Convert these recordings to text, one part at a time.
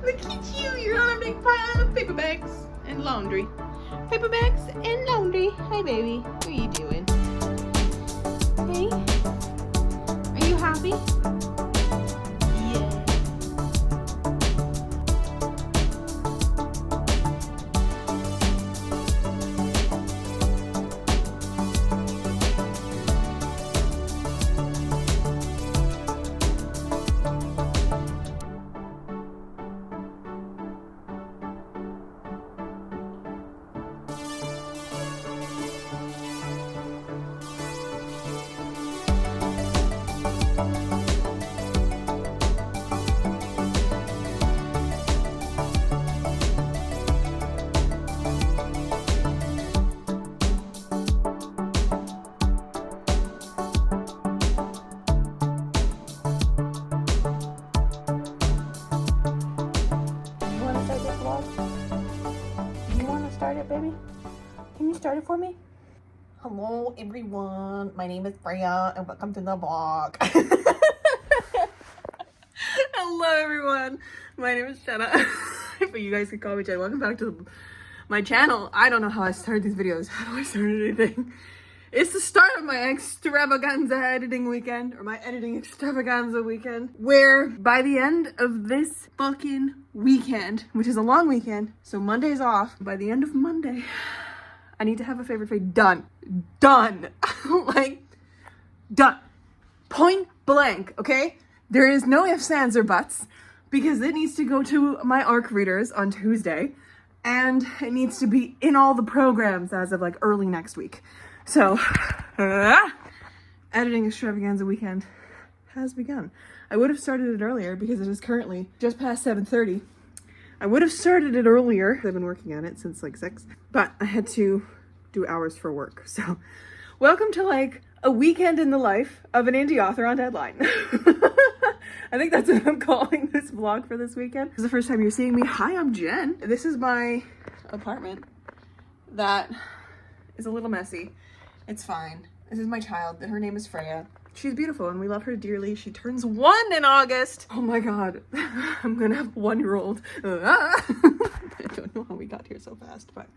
Look at you, you're on a big pile of paper bags and laundry. Paper bags and laundry. Hi, baby. What are you doing? Hey? Are you happy? Yeah. Start it, baby? Can you start it for me? Hello, everyone. My name is Freya, and welcome to the vlog. Hello, everyone. My name is Jenna, but you guys can call me Jen. Welcome back to my channel. I don't know how I started these videos. How do I start anything? It's the start of my extravaganza editing weekend, or my editing extravaganza weekend, where by the end of this fucking weekend, which is a long weekend, so Monday's off, by the end of Monday, I need to have a favorite fade done. Done. Like, done. Point blank, okay? There is no ifs, ands, or buts, because it needs to go to my ARC readers on Tuesday, and it needs to be in all the programs as of like early next week. So, editing extravaganza weekend has begun. I would have started it earlier because it is currently just past 7:30. I would have started it earlier. I've been working on it since like 6, but I had to do hours for work. So, welcome to like a weekend in the life of an indie author on deadline. I think that's what I'm calling this vlog for this weekend. This is the first time you're seeing me. Hi, I'm Jen. This is my apartment that is a little messy. It's fine. This is my child. Her name is Freya. She's beautiful and we love her dearly. She turns 1 in August. Oh my God. I'm gonna have a 1-year-old. I don't know how we got here so fast, but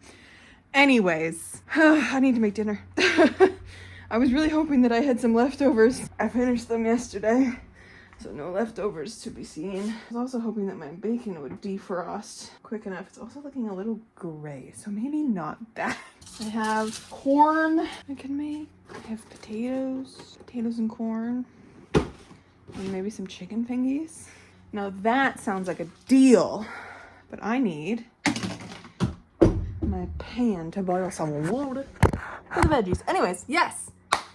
anyways, I need to make dinner. I was really hoping that I had some leftovers. I finished them yesterday, so no leftovers to be seen. I was also hoping that my bacon would defrost quick enough. It's also looking a little gray, so maybe not that. I have corn I can make. I have potatoes and corn, and maybe some chicken fingies. Now that sounds like a deal, but I need my pan to boil some water for the veggies. Anyways, yes,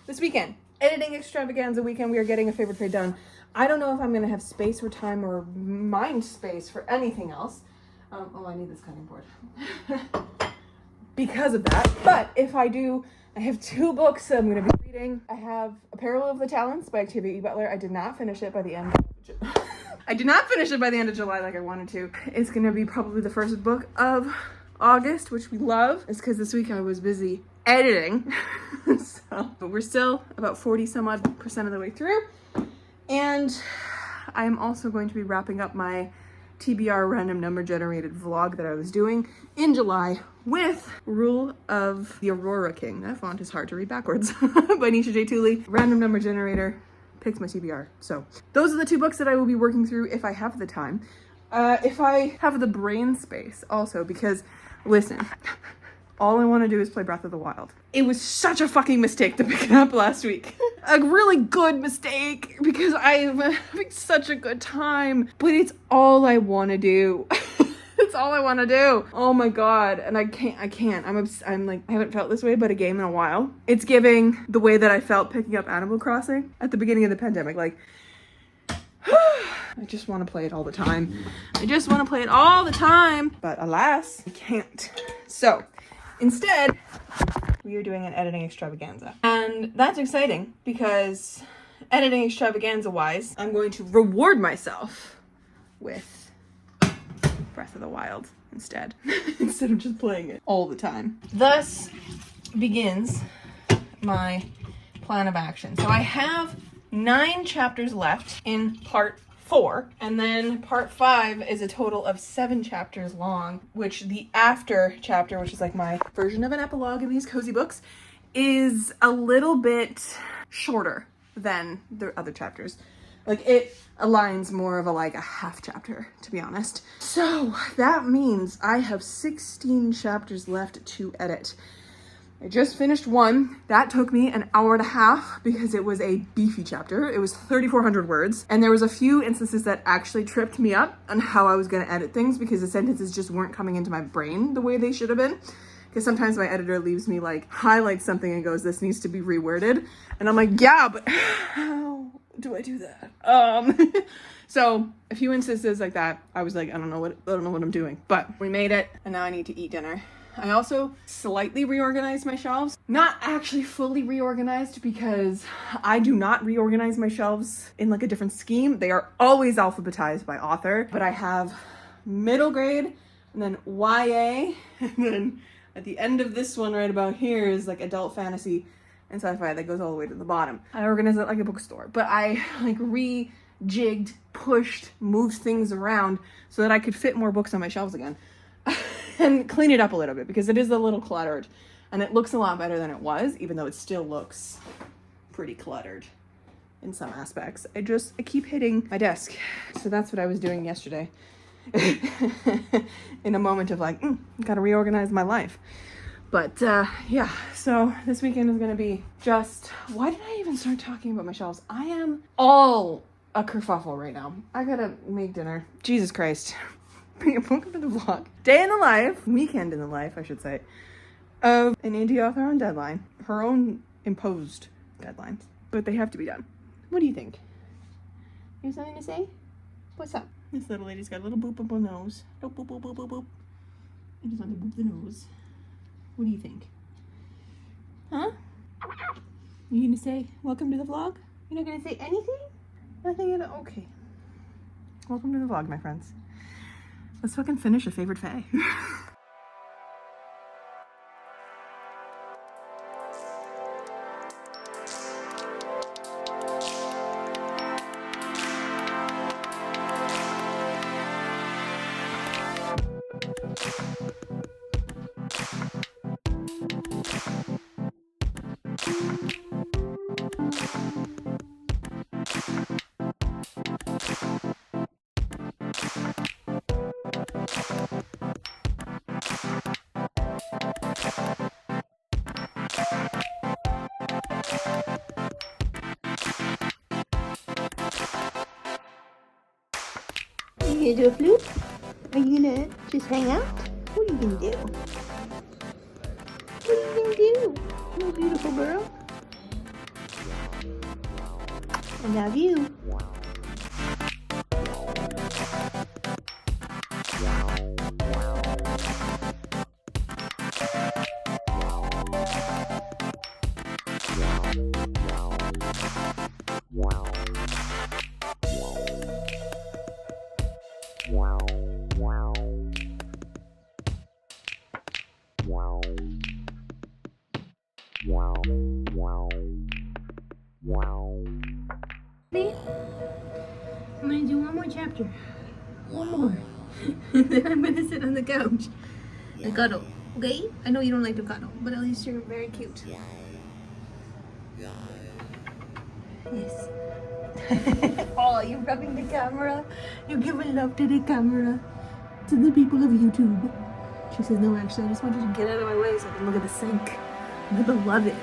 this weekend, editing extravaganza weekend, we are getting a favorite trade done. I don't know if I'm gonna have space or time or mind space for anything else. Oh, I need this cutting board. Because of that, but if I do, I have 2 books that I'm going to be reading. I have A Peril of the Talents by Octavia E. Butler. I did not finish it by the end of July like I wanted to. It's going to be probably the first book of August, which we love. It's because this week I was busy editing. But we're still about 40 some odd % of the way through. And I'm also going to be wrapping up my TBR random number generated vlog that I was doing in July with Rule of the Aurora King. That font is hard to read backwards. By Nisha J. Tooley. Random number generator picks my TBR. So those are the 2 books that I will be working through if I have the time. If I have the brain space also, because listen, all I want to do is play Breath of the Wild. It was such a fucking mistake to pick it up last week. A really good mistake because I'm having such a good time, but it's all I want to do. It's all I want to do. Oh my God. And I can't. I'm like, I haven't felt this way about a game in a while. It's giving the way that I felt picking up Animal Crossing at the beginning of the pandemic. Like, I just want to play it all the time. But alas, I can't. So instead, we are doing an editing extravaganza. And that's exciting because editing extravaganza wise, I'm going to reward myself with Breath of the Wild instead, instead of just playing it all the time. Thus begins my plan of action. So I have 9 chapters left in part 4, and then part 5 is a total of 7 chapters long, which the after chapter, which is like my version of an epilogue in these cozy books, is a little bit shorter than the other chapters. Like, it aligns more of a half chapter, to be honest. So that means I have 16 chapters left to edit. I just finished one. That took me an hour and a half because it was a beefy chapter. It was 3,400 words. And there was a few instances that actually tripped me up on how I was going to edit things because the sentences just weren't coming into my brain the way they should have been. Because sometimes my editor leaves me highlights something and goes, this needs to be reworded. And I'm like, yeah, but how do I do that? So a few instances like that, I was like, I don't know what I'm doing, but we made it and now I need to eat dinner. I also slightly reorganized my shelves. Not actually fully reorganized because I do not reorganize my shelves in a different scheme. They are always alphabetized by author, but I have middle grade and then YA, and then at the end of this one right about here is adult fantasy and sci-fi that goes all the way to the bottom. I organize it like a bookstore, but I rejigged, pushed, moved things around so that I could fit more books on my shelves again. And clean it up a little bit because it is a little cluttered and it looks a lot better than it was, even though it still looks pretty cluttered in some aspects. I keep hitting my desk. So that's what I was doing yesterday in a moment of gotta reorganize my life. But yeah, so this weekend is gonna be just, why did I even start talking about my shelves? I am all a kerfuffle right now. I gotta make dinner. Jesus Christ. Welcome to the vlog. Day in the life, weekend in the life, I should say, of an indie author on deadline. Her own imposed deadlines, but they have to be done. What do you think? You have something to say? What's up? This little lady's got a little boop up her nose. Boop, boop, boop, boop, boop, boop. I just want to boop the nose. What do you think? Huh? You gonna say, welcome to the vlog? You're not gonna say anything? Nothing at all? Okay. Welcome to the vlog, my friends. Let's fucking finish a favorite fae. You gonna do a flute? Are you gonna just hang out? What are you gonna do? What are you gonna do? You beautiful girl. I love you. I'm gonna do one more chapter. One more. Then I'm gonna sit on the couch and cuddle. Okay? I know you don't like to cuddle, but at least you're very cute. Yes. Oh, you're rubbing the camera. You're giving love to the camera. To the people of YouTube. She says, no, actually, I just want you to get out of my way so I can look at the sink. My beloved.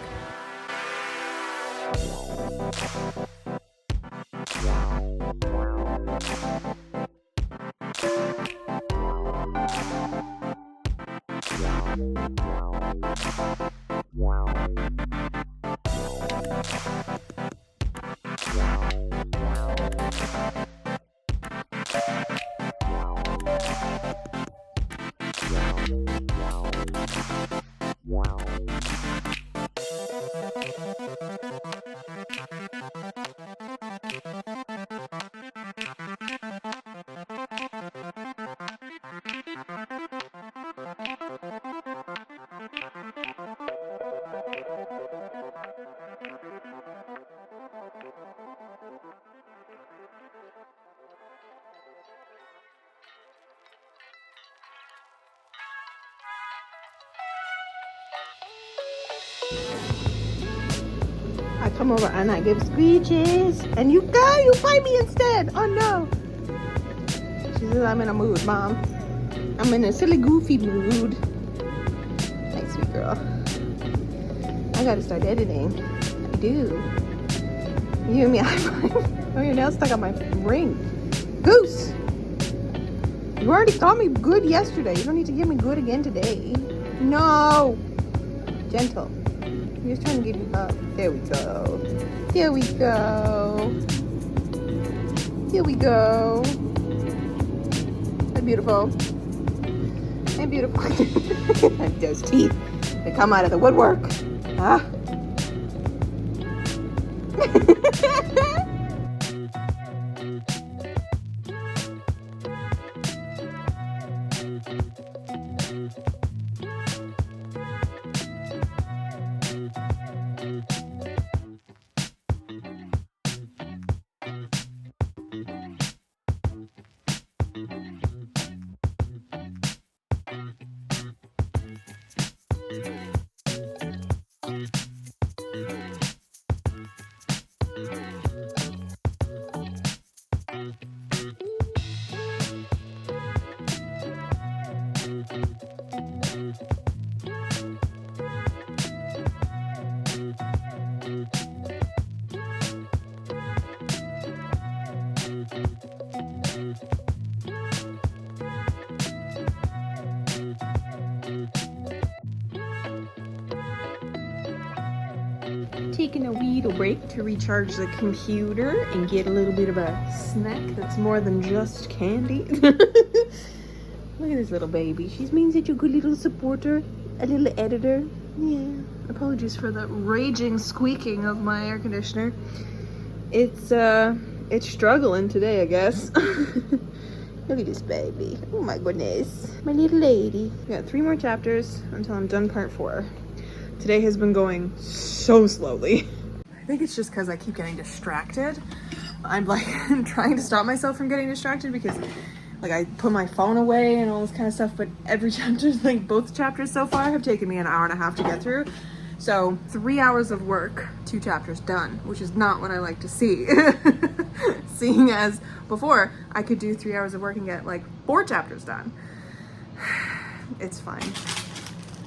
I come over and I give speeches, and you fight me instead. Oh no. She says I'm in a mood, Mom. I'm in a silly, goofy mood. Thanks, sweet girl. I gotta start editing. I do. You and me high five. Oh, your nail's stuck on my ring. Goose! You already got me good yesterday. You don't need to give me good again today. No! Gentle. I'm just trying to give you up. There we go. There we go. There we go. I'm beautiful. I'm beautiful. Those teeth. They come out of the woodwork. Huh? Taking a wee little break to recharge the computer and get a little bit of a snack that's more than just candy. Look at this little baby. She means that you're a good little supporter, a little editor. Yeah. Apologies for the raging squeaking of my air conditioner. It's struggling today, I guess. Look at this baby. Oh my goodness. My little lady. We got 3 more chapters until I'm done part 4. Today has been going so slowly. I think it's just because I keep getting distracted. I'm like trying to stop myself from getting distracted because like I put my phone away and all this kind of stuff, but every chapter, like both chapters so far have taken me an hour and a half to get through. So 3 hours of work, 2 chapters done, which is not what I like to see. Seeing as before I could do 3 hours of work and get like 4 chapters done. It's fine.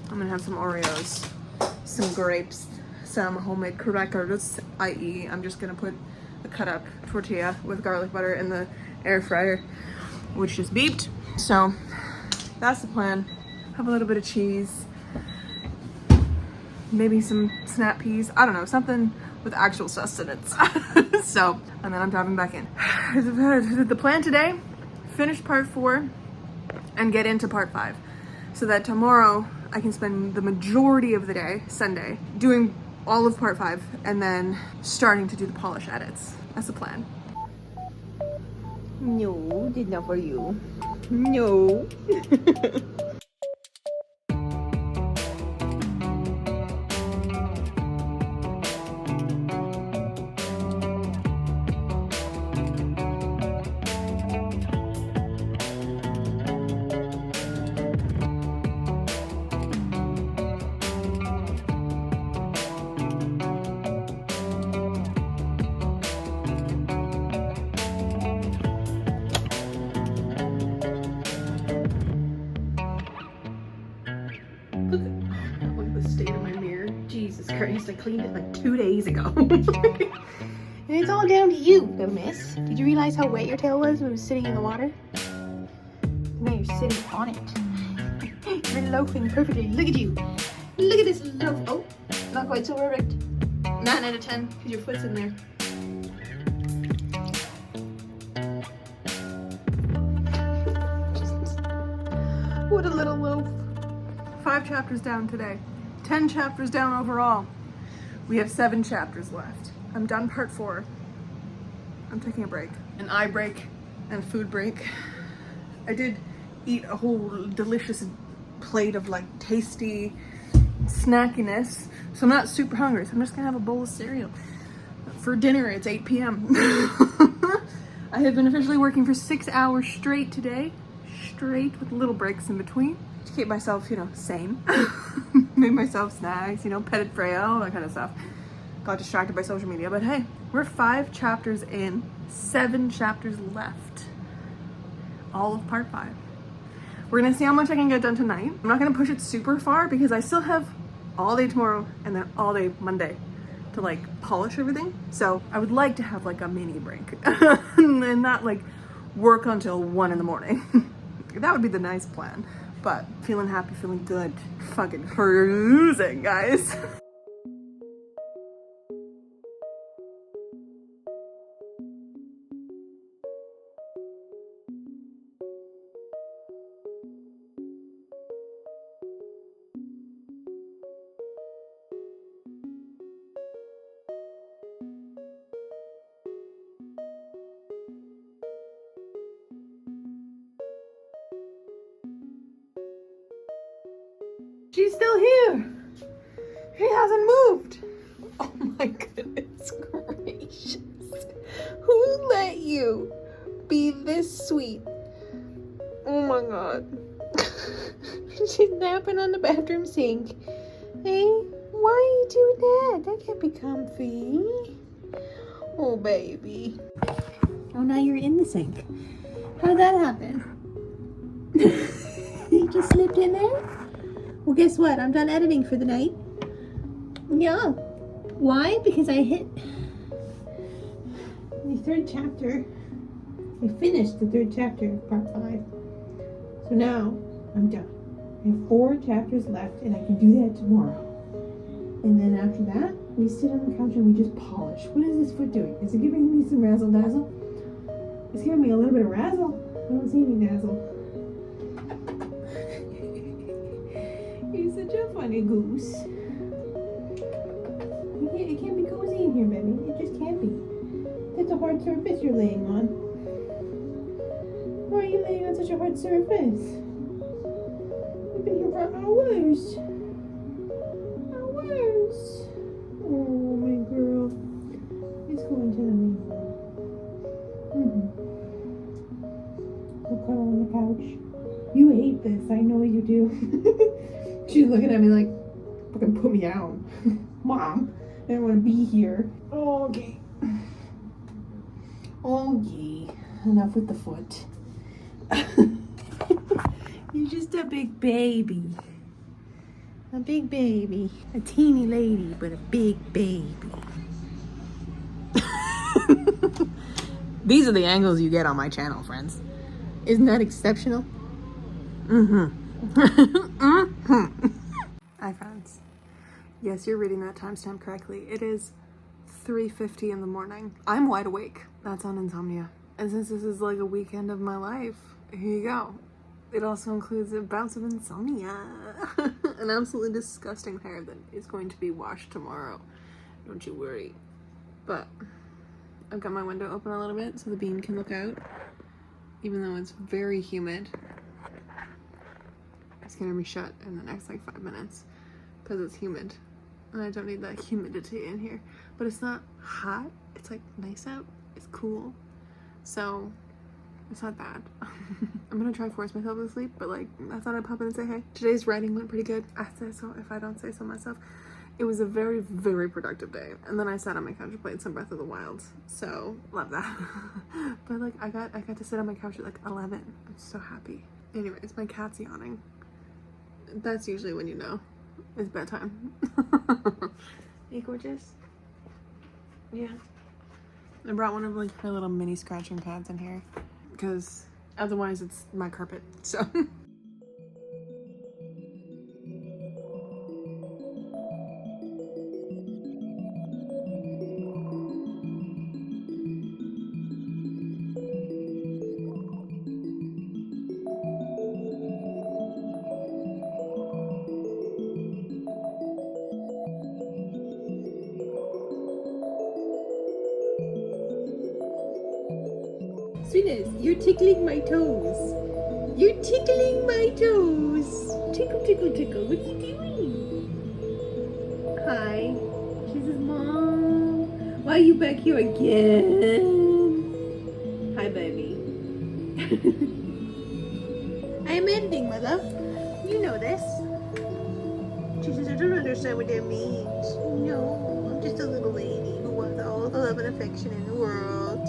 I'm gonna have some Oreos, some grapes, some homemade crackers, i.e. I'm just gonna put a cut up tortilla with garlic butter in the air fryer, which just beeped. So that's the plan. Have a little bit of cheese, maybe some snap peas, I don't know, something with actual sustenance. So, and then I'm driving back in. The plan today, finish part 4 and get into part 5 so that tomorrow I can spend the majority of the day, Sunday, doing all of part 5 and then starting to do the polish edits. That's the plan. No, did not for you. No. Look at the state of my mirror. Jesus Christ, I cleaned it like 2 days ago. And it's all down to you, though, miss. Did you realize how wet your tail was when it was sitting in the water? Now you're sitting on it. You're loafing perfectly. Look at you. Look at this loaf. Oh, not quite so perfect. 9 out of 10, because your foot's in there. What a little loaf. 5 chapters down today. 10 chapters down overall. We have 7 chapters left. I'm done part 4. I'm taking a break. An eye break and food break. I did eat a whole delicious plate of like tasty snackiness. So I'm not super hungry. So I'm just gonna have a bowl of cereal. For dinner, it's 8 p.m. I have been officially working for 6 hours straight today. Straight with little breaks in between. To keep myself, sane. Made myself snacks, petted Freya, all that kind of stuff. got distracted by social media, but hey, we're 5 chapters in, 7 chapters left. All of part 5. We're gonna see how much I can get done tonight. I'm not gonna push it super far because I still have all day tomorrow and then all day Monday to like polish everything. So I would like to have like a mini break and not like work until 1 in the morning. That would be the nice plan. But feeling happy, feeling good, fucking cruising, guys. She's still here. She hasn't moved. Oh my goodness gracious. Who let you be this sweet? Oh my god. She's napping on the bathroom sink. Hey, why are you doing that? That can't be comfy. Oh baby. Oh, now you're in the sink. How'd that happen? You just slipped in there? Well, guess what? I'm done editing for the night. Yeah. Why? Because I hit the 3rd chapter. I finished the 3rd chapter of part 5. So now I'm done. I have 4 chapters left and I can do that tomorrow. And then after that, we sit on the couch and we just polish. What is this foot doing? Is it giving me some razzle dazzle? It's giving me a little bit of razzle. I don't see any dazzle. You're such a funny goose. It can't be cozy in here, baby. It just can't be. That's a hard surface you're laying on. Why are you laying on such a hard surface? You've been here for hours. Hours. Oh, my girl. Let's go into the main room. We'll cuddle on the couch. You hate this. I know you do. She's looking at me like, fucking put me down. Mom, I don't want to be here. Okay. Okay. Enough with the foot. You're just a big baby. A big baby. A teeny lady, but a big baby. These are the angles you get on my channel, friends. Isn't that exceptional? Hi friends. Yes, you're reading that timestamp correctly. It is 3:50 in the morning. I'm wide awake. That's on insomnia. And since this is like a weekend of my life, here you go. It also includes a bounce of insomnia. An absolutely disgusting hair that is going to be washed tomorrow. Don't you worry. But I've got my window open a little bit so the bean can look out. Even though it's very humid. It's gonna be shut in the next like 5 minutes because it's humid and I don't need that humidity in here. But it's not hot, it's like nice out, it's cool, so it's not bad. I'm gonna try to force myself to sleep, but like I thought I'd pop in and say hey. Today's writing went pretty good. I say so if I don't say so myself. It was a very, very productive day. And then I sat on my couch and played some Breath of the Wild. So love that. But like I got to sit on my couch at like 11. I'm so happy. Anyways, my cat's yawning. That's usually when you know it's bedtime. Hey, gorgeous. Yeah. I brought one of like her little mini scratching pads in here because otherwise it's my carpet. So. Sweetness, you're tickling my toes. You're tickling my toes. Tickle, tickle, tickle. What are you doing? Hi. She says, Mom, why are you back here again? Hi, baby. I am editing, my love. You know this. She says, I don't understand what that means. No, I'm Just a little lady who wants all the love and affection in the world.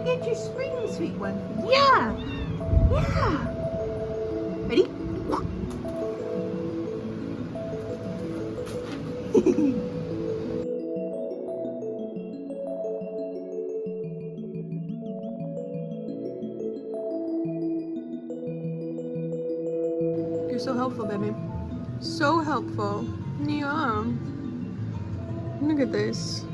Get your spring, sweet one. Yeah! Yeah! Ready? You're so helpful, baby. So helpful. Yeah. Look at this.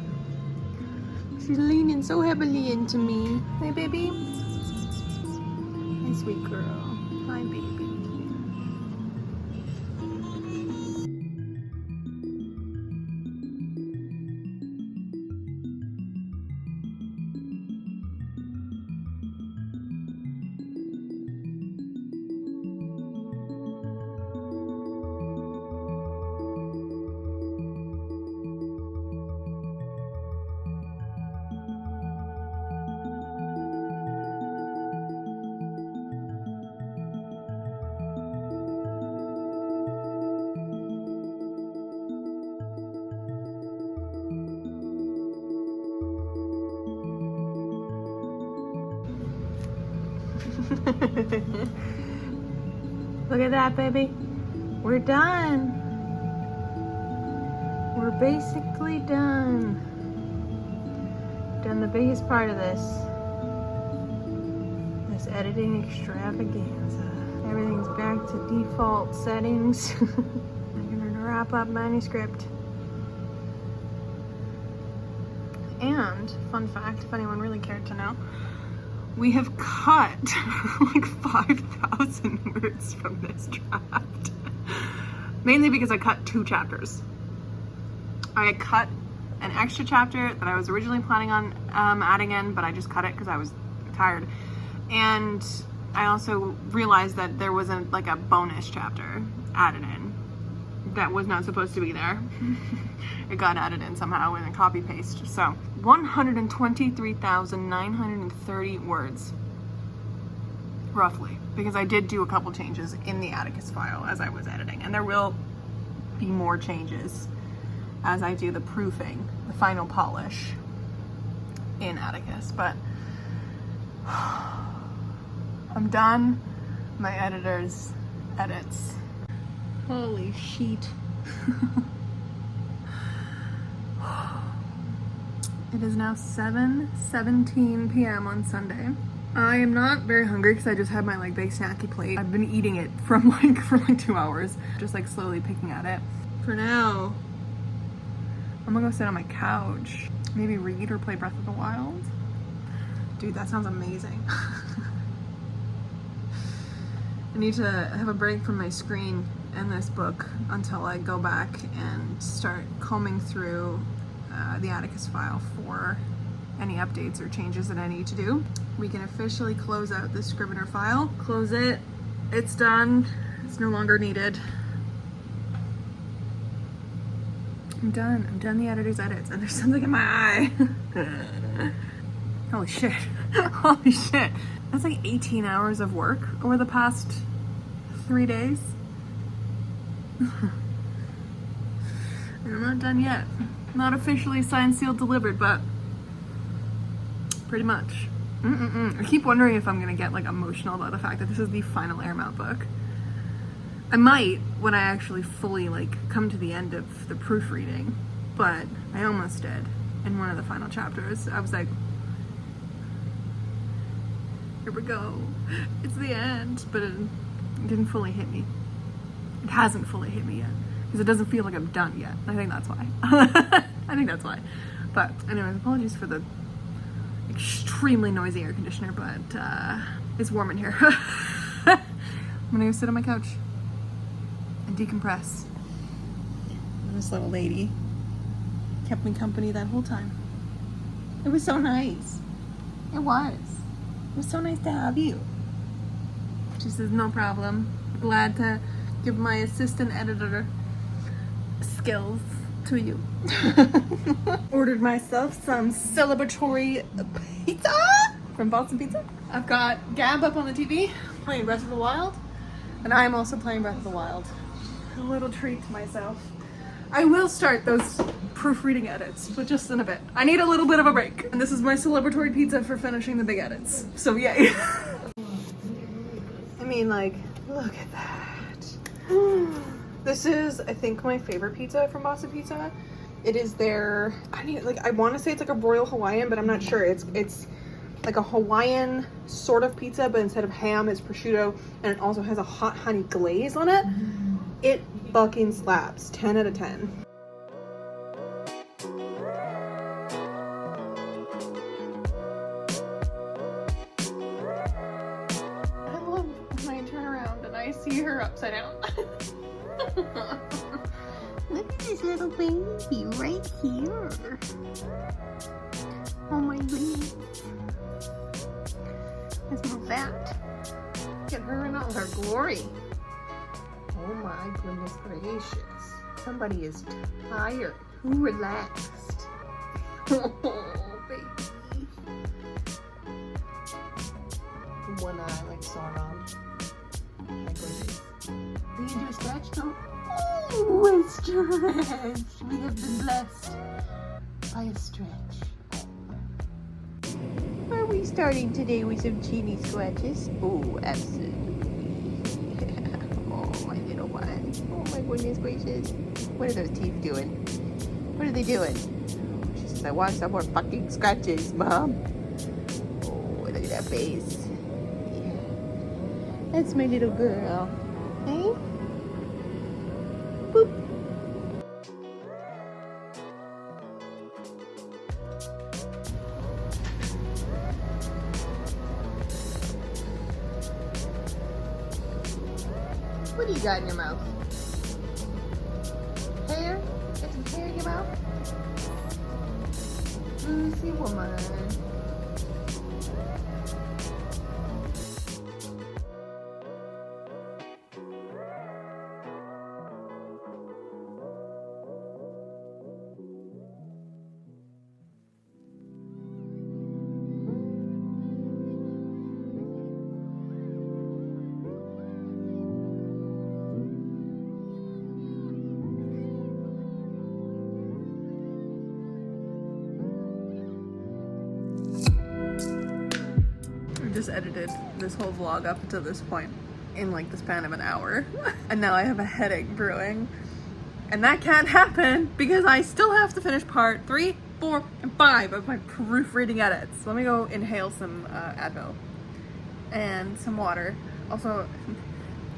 She's leaning so heavily into me. Hey, baby. Hey, sweet girl. Hi, baby. Look at that, baby. We're done. We're basically done. Done the biggest part of this editing extravaganza. Everything's back to default settings. I'm gonna wrap up manuscript. And, fun fact, if anyone really cared to know, we have cut like 5,000 words from this draft. Mainly because I cut 2 chapters. I cut an extra chapter that I was originally planning on adding in, but I just cut it because I was tired. And I also realized that there wasn't like a bonus chapter added in that was not supposed to be there. It got added in somehow in a copy paste. So 123,930 words, roughly, because I did do a couple changes in the Atticus file as I was editing, and there will be more changes as I do the proofing, the final polish in Atticus. But I'm done my editor's edits. Holy shit. It is now 7:17 p.m. on Sunday. I am not very hungry because I just had my like big snacky plate. I've been eating it for like 2 hours, just like slowly picking at it. For now, I'm gonna go sit on my couch, maybe read or play Breath of the Wild. Dude, that sounds amazing. I need to have a break from my screen and this book until I go back and start combing through the Atticus file for any updates or changes that I need to do. We can officially close out the Scrivener file. Close it. It's done. It's no longer needed. I'm done. I'm done the editor's edits, and there's something in my eye. Holy shit. Holy shit. That's like 18 hours of work over the past 3 days. And I'm not done yet. Not officially signed, sealed, delivered, but pretty much. I keep wondering if I'm gonna get like emotional about the fact that this is the final Airmount book. I might when I actually fully like come to the end of the proofreading, but I almost did in one of the final chapters. I was like, here we go, it's the end, but it didn't fully hit me. It hasn't fully hit me yet because it doesn't feel like I'm done yet. I think that's why. I think that's why. But anyways, apologies for the extremely noisy air conditioner, but it's warm in here. I'm gonna go sit on my couch and decompress. This little lady kept me company that whole time. It was so nice. It was so nice to have you. She says, no problem. Glad to give my assistant editor skills to you. Ordered myself some celebratory pizza from Boston Pizza. I've got Gab up on the TV playing Breath of the Wild, and I'm also playing Breath of the Wild. A little treat to myself. I will start those proofreading edits, but just in a bit. I need a little bit of a break, and this is my celebratory pizza for finishing the big edits. So yay. I mean, like, look at that. This is, I think, my favorite pizza from Boston Pizza. It is their, I want to say it's like a Royal Hawaiian, but I'm not sure. It's like a Hawaiian sort of pizza, but instead of ham, it's prosciutto, and it also has a hot honey glaze on it. It fucking slaps. 10 out of 10. I love when I turn around and I see her upside down. Look at this little baby right here. Oh my goodness. Let's move that. Get her in all her glory. Oh my goodness gracious. Somebody is tired. Who relaxed? Oh, baby. One eye like Sauron. My goodness. Do you do a stretch? No? Oh, a stretch. We have been blessed by a stretch. Are we starting today with some teeny scratches? Oh, absolutely. Oh, my little one. Oh, my goodness gracious. What are those teeth doing? What are they doing? She says, I want some more fucking scratches, Mom. Oh, look at that face. Yeah. That's my little girl. Hey? Boop. What do you got in your mouth? Hair? Got some hair in your mouth? Lucy woman. Just edited this whole vlog up to this point in like the span of an hour. And now I have a headache brewing. And that can't happen because I still have to finish part 3, 4, and 5 of my proofreading edits. Let me go inhale some Advil and some water. Also,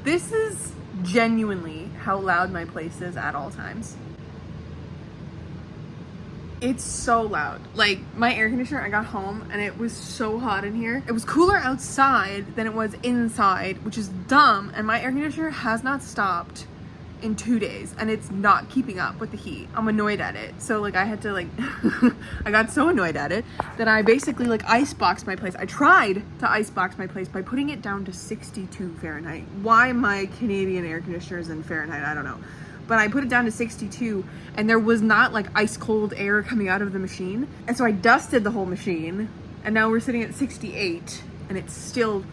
this is genuinely how loud my place is at all times. It's so loud. Like, my air conditioner, I got home and it was so hot in here. It was cooler outside than it was inside, which is dumb. And my air conditioner has not stopped in 2 days and it's not keeping up with the heat. I'm annoyed at it. So like I had to like, I got so annoyed at it that I basically like iceboxed my place. I tried to icebox my place by putting it down to 62 Fahrenheit. Why my Canadian air conditioner is in Fahrenheit, I don't know. But I put it down to 62 and there was not like ice cold air coming out of the machine. And so I dusted the whole machine and now we're sitting at 68 and it's still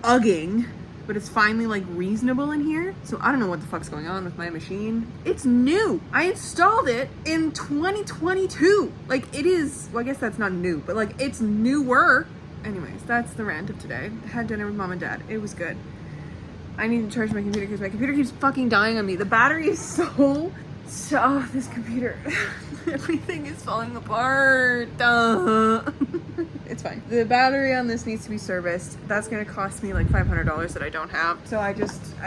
chugging, but it's finally like reasonable in here. So I don't know what the fuck's going on with my machine. It's new. I installed it in 2022. Like it is, well, I guess that's not new, but like it's newer. Anyways, that's the rant of today. I had dinner with Mom and Dad. It was good. I need to charge my computer because my computer keeps fucking dying on me. The battery is so this computer, everything is falling apart. It's fine. The battery on this needs to be serviced. That's gonna cost me like $500 that I don't have. So I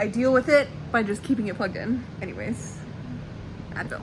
deal with it by just keeping it plugged in. Anyways, Advil.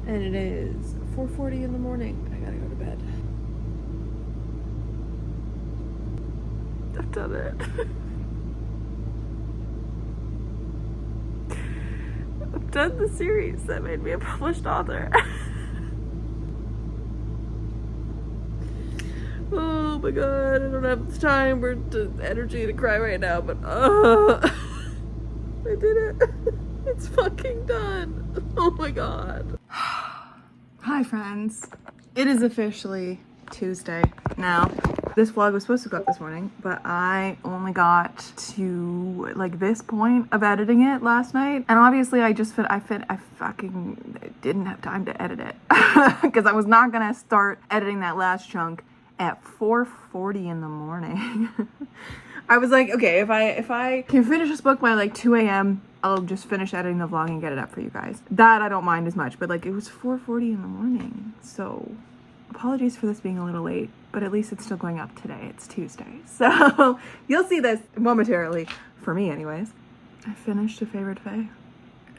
And it is 4:40 in the morning. I gotta go to bed. I've done it. I've done the series that made me a published author. Oh my god, I don't have the time or the energy to cry right now, but I did it. It's fucking done. Oh my god. Hi friends. It is officially Tuesday now. This vlog was supposed to go up this morning, but I only got to like this point of editing it last night. And obviously I fucking didn't have time to edit it because I was not gonna start editing that last chunk at 4:40 in the morning. I was like, okay, if I can finish this book by like 2 a.m., I'll just finish editing the vlog and get it up for you guys. That I don't mind as much, but like it was 4:40 in the morning. So apologies for this being a little late, but at least it's still going up today. It's Tuesday. So you'll see this momentarily, for me anyways. I finished A Favorite Fae.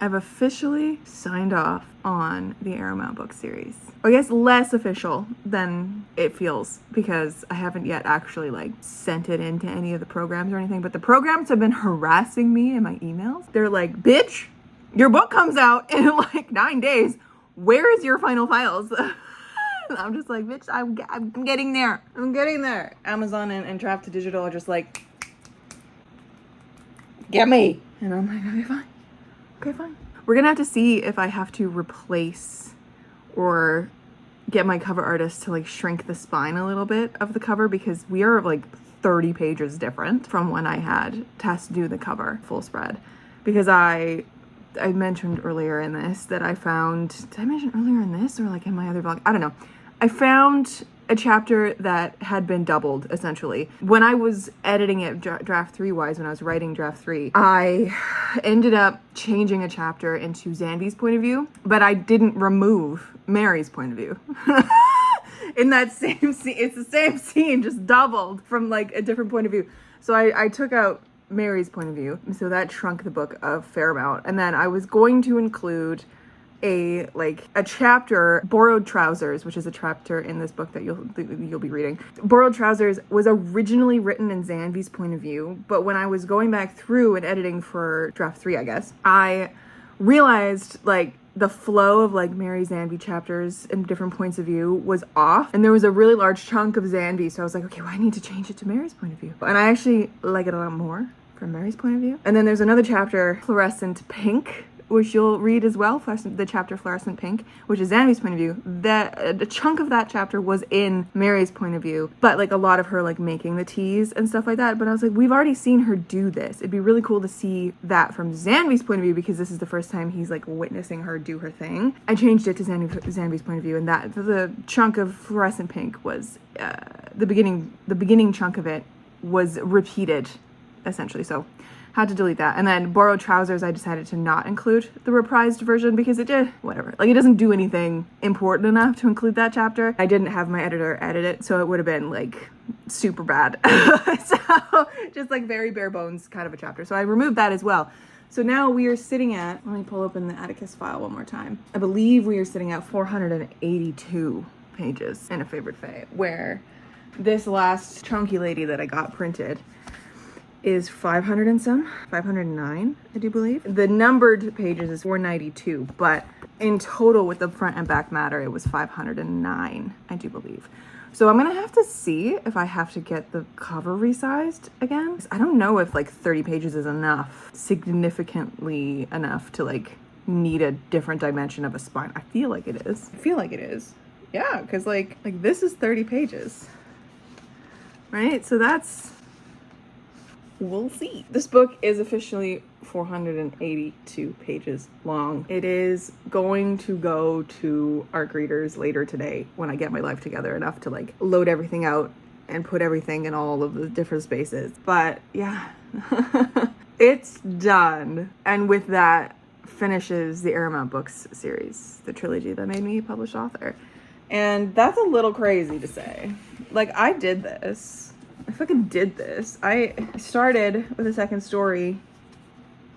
I've officially signed off on the Aramount book series. I guess less official than it feels because I haven't yet actually like sent it into any of the programs or anything, but the programs have been harassing me in my emails. They're like, bitch, your book comes out in like 9 days. Where is your final files? I'm just like, bitch, I'm getting there. I'm getting there. Amazon and Draft to Digital are just like, get me. And I'm like, okay, fine. Okay, fine. We're gonna have to see if I have to replace or get my cover artist to like shrink the spine a little bit of the cover because we are like 30 pages different from when I had Tess do the cover full spread. Because I mentioned earlier in this that I found, did I mention earlier in this or like in my other vlog? I don't know. I found a chapter that had been doubled essentially. When I was editing it draft 3 wise, when I was writing draft 3, I ended up changing a chapter into Xanvi's point of view, but I didn't remove Mary's point of view. In that same scene, it's the same scene, just doubled from like a different point of view. So I took out Mary's point of view, so that shrunk the book a fair amount. And then I was going to include a chapter, Borrowed Trousers, which is a chapter in this book that you'll be reading. Borrowed Trousers was originally written in Xanvi's point of view, but when I was going back through and editing for draft 3, I guess, I realized like the flow of like Mary Xanvi chapters and different points of view was off, and there was a really large chunk of Xanvi, so I was like, okay, well, I need to change it to Mary's point of view. And I actually like it a lot more from Mary's point of view. And then there's another chapter, Fluorescent Pink, which you'll read as well, the chapter Fluorescent Pink, which is Xanvi's point of view. A chunk of that chapter was in Mary's point of view, but like a lot of her like making the teas and stuff like that. But I was like, we've already seen her do this. It'd be really cool to see that from Xanvi's point of view because this is the first time he's like witnessing her do her thing. I changed it to Xanvi's point of view, and that the chunk of Fluorescent Pink was the beginning chunk of it was repeated essentially. So had to delete that. And then Borrowed Trousers, I decided to not include the reprised version because it did, whatever. Like, it doesn't do anything important enough to include that chapter. I didn't have my editor edit it, so it would have been, like, super bad. So, just, like, very bare bones kind of a chapter. So I removed that as well. So now we are sitting at, let me pull open the Atticus file one more time. I believe we are sitting at 482 pages in A Favorite Fae, where this last chunky lady that I got printed is 500 and some, 509, I do believe. The numbered pages is 492, but in total with the front and back matter, it was 509, I do believe. So I'm gonna have to see if I have to get the cover resized again. I don't know if like 30 pages is enough, significantly enough to like need a different dimension of a spine. I feel like it is. Yeah, because like this is 30 pages, right? So that's, we'll see. This book is officially 482 pages long. It is going to go to ARC readers later today when I get my life together enough to like load everything out and put everything in all of the different spaces. But yeah, it's done. And with that finishes the Aramount Books series, the trilogy that made me a published author. And that's a little crazy to say. Like, I did this. I fucking did this. I started with a second story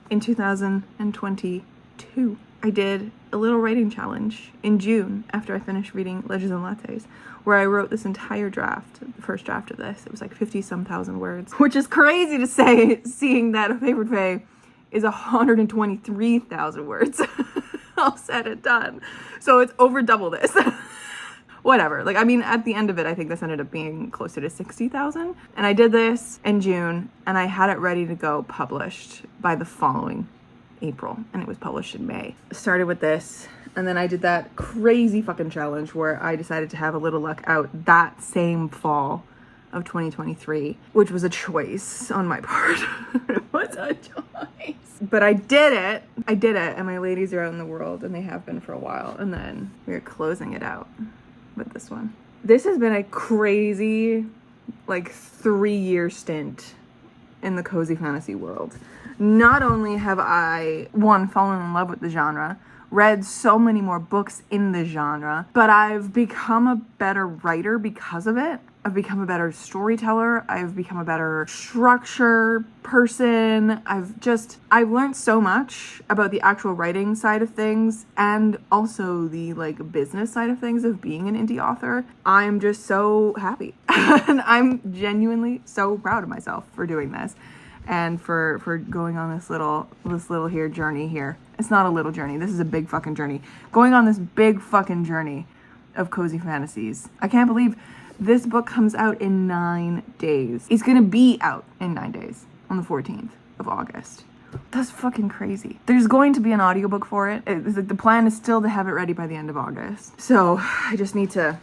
in 2022. 2. I did a little writing challenge in June after I finished reading Legends and Lattes, where I wrote this entire draft, the first draft of this. It was like 50-some thousand words, which is crazy to say, seeing that A Favorite Fae is 123,000 words all said and done. So it's over double this. Whatever. Like, I mean, at the end of it, I think this ended up being closer to 60,000. And I did this in June, and I had it ready to go published by the following April, and it was published in May. Started with this, and then I did that crazy fucking challenge where I decided to have a little luck out that same fall of 2023, which was a choice on my part. It was a choice. But I did it, and my ladies are out in the world, and they have been for a while, and then we're closing it out with this one. This has been a crazy, like, 3-year stint in the cozy fantasy world. Not only have I, one, fallen in love with the genre, read so many more books in the genre, but I've become a better writer because of it. I've become a better storyteller. I've become a better structure person. I've learned so much about the actual writing side of things and also the like business side of things of being an indie author. I'm just so happy. And I'm genuinely so proud of myself for doing this and for going on this little here journey here. It's not a little journey. This is a big fucking journey. Going on this big fucking journey of cozy fantasies. I can't believe this book comes out in 9 days. It's gonna be out in 9 days on the 14th of August. That's fucking crazy. There's going to be an audiobook for it. It's like the plan is still to have it ready by the end of August. So I just need to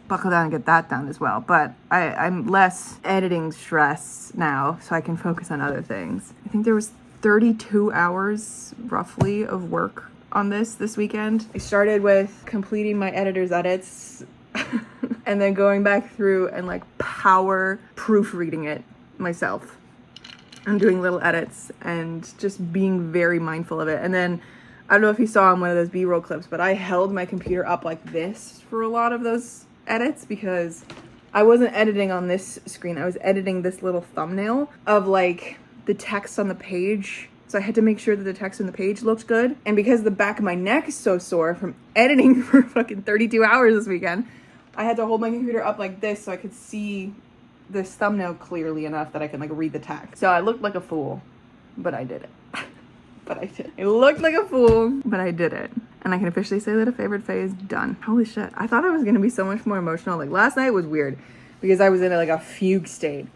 buckle down and get that done as well. But I'm less editing stress now, so I can focus on other things. I think there was 32 hours roughly of work on this weekend. I started with completing my editor's edits and then going back through and like power proofreading it myself. I'm doing little edits and just being very mindful of it. And then I don't know if you saw in one of those B-roll clips, but I held my computer up like this for a lot of those edits because I wasn't editing on this screen. I was editing this little thumbnail of like the text on the page. So I had to make sure that the text on the page looked good. And because the back of my neck is so sore from editing for fucking 32 hours this weekend, I had to hold my computer up like this so I could see this thumbnail clearly enough that I could like read the text. So I looked like a fool, but I did it. But I did it. It looked like a fool, but I did it. And I can officially say that A Favorite Fae is done. Holy shit. I thought I was gonna be so much more emotional. Like last night was weird because I was in like a fugue state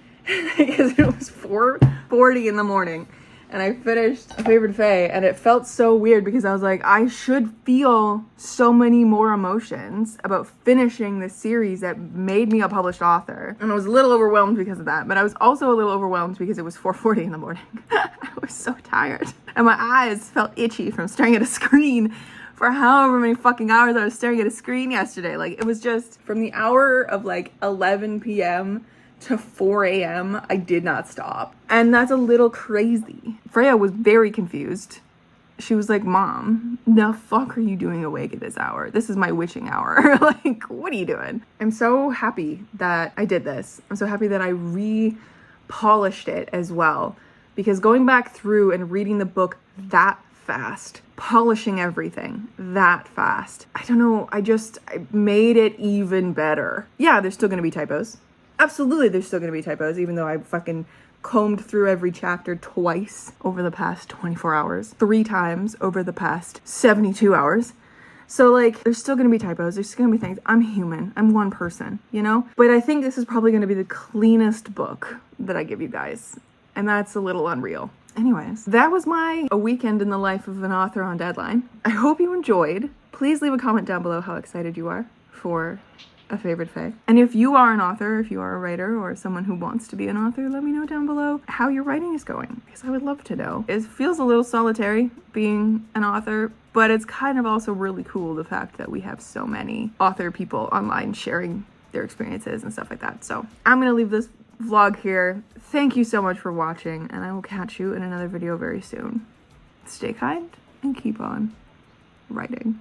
because it was 4:40 in the morning. And I finished A Favorite Fae, and it felt so weird because I was like, I should feel so many more emotions about finishing this series that made me a published author. And I was a little overwhelmed because of that, but I was also a little overwhelmed because it was 4:40 in the morning. I was so tired. And my eyes felt itchy from staring at a screen for however many fucking hours I was staring at a screen yesterday. Like, it was just from the hour of like 11 p.m. to 4 a.m. I did not stop. And that's a little crazy. Freya was very confused. She was like, Mom, the fuck are you doing awake at this hour? This is my witching hour. Like, what are you doing? I'm so happy that I did this. I'm so happy that I re-polished it as well. Because going back through and reading the book that fast, polishing everything that fast, I don't know, I made it even better. Yeah, there's still gonna be typos. Absolutely, there's still gonna be typos, even though I fucking combed through every chapter twice over the past 24 hours, 3 times over the past 72 hours. So like, there's still gonna be typos, there's still gonna be things. I'm human, I'm one person, you know? But I think this is probably gonna be the cleanest book that I give you guys. And that's a little unreal. Anyways, that was a weekend in the life of an author on deadline. I hope you enjoyed. Please leave a comment down below how excited you are for A Favorite Fae. And if you are an author, if you are a writer or someone who wants to be an author, let me know down below how your writing is going, because I would love to know. It feels a little solitary being an author, but it's kind of also really cool the fact that we have so many author people online sharing their experiences and stuff like that. So I'm gonna leave this vlog here. Thank you so much for watching, and I will catch you in another video very soon. Stay kind and keep on writing.